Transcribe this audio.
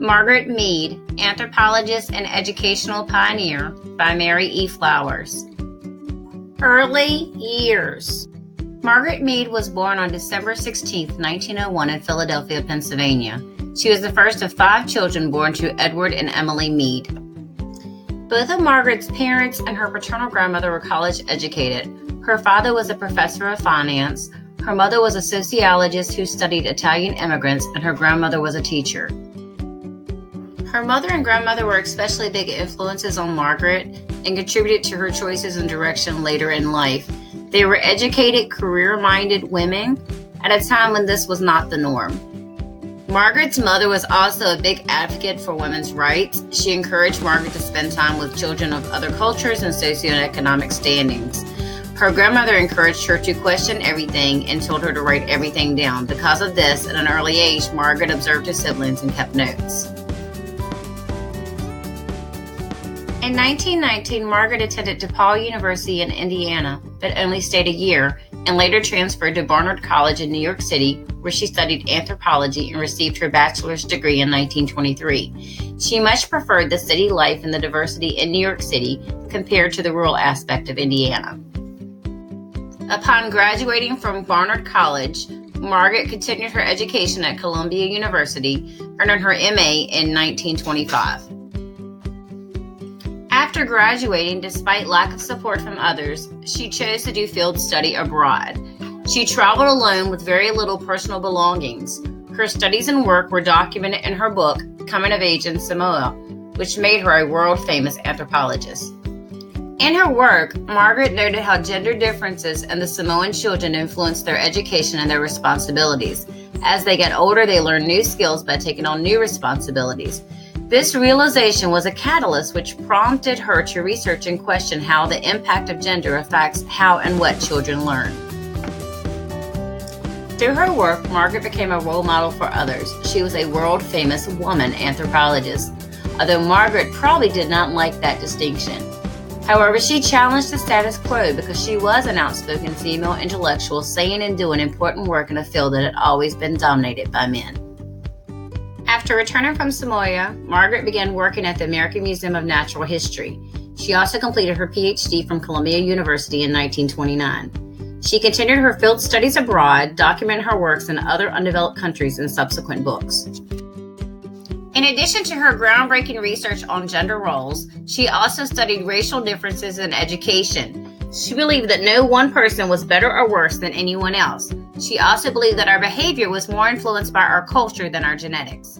Margaret Mead, Anthropologist and Educational Pioneer by Mary E. Flowers. Early years. Margaret Mead was born on December 16, 1901 in Philadelphia, Pennsylvania. She was the first of 5 children born to Edward and Emily Mead. Both of Margaret's parents and her paternal grandmother were college educated. Her father was a professor of finance, her mother was a sociologist who studied Italian immigrants, and her grandmother was a teacher. Her mother and grandmother were especially big influences on Margaret and contributed to her choices and direction later in life. They were educated, career-minded women at a time when this was not the norm. Margaret's mother was also a big advocate for women's rights. She encouraged Margaret to spend time with children of other cultures and socioeconomic standings. Her grandmother encouraged her to question everything and told her to write everything down. Because of this, at an early age, Margaret observed her siblings and kept notes. In 1919, Margaret attended DePaul University in Indiana, but only stayed a year, and later transferred to Barnard College in New York City, where she studied anthropology and received her bachelor's degree in 1923. She much preferred the city life and the diversity in New York City compared to the rural aspect of Indiana. Upon graduating from Barnard College, Margaret continued her education at Columbia University, earning her MA in 1925. After graduating, despite lack of support from others, she chose to do field study abroad. She traveled alone with very little personal belongings. Her studies and work were documented in her book, Coming of Age in Samoa, which made her a world-famous anthropologist. In her work, Margaret noted how gender differences in the Samoan children influenced their education and their responsibilities. As they get older, they learn new skills by taking on new responsibilities. This realization was a catalyst which prompted her to research and question how the impact of gender affects how and what children learn. Through her work, Margaret became a role model for others. She was a world-famous woman anthropologist, although Margaret probably did not like that distinction. However, she challenged the status quo because she was an outspoken female intellectual saying and doing important work in a field that had always been dominated by men. After returning from Samoa, Margaret began working at the American Museum of Natural History. She also completed her PhD from Columbia University in 1929. She continued her field studies abroad, documenting her works in other undeveloped countries in subsequent books. In addition to her groundbreaking research on gender roles, she also studied racial differences in education. She believed that no one person was better or worse than anyone else. She also believed that our behavior was more influenced by our culture than our genetics.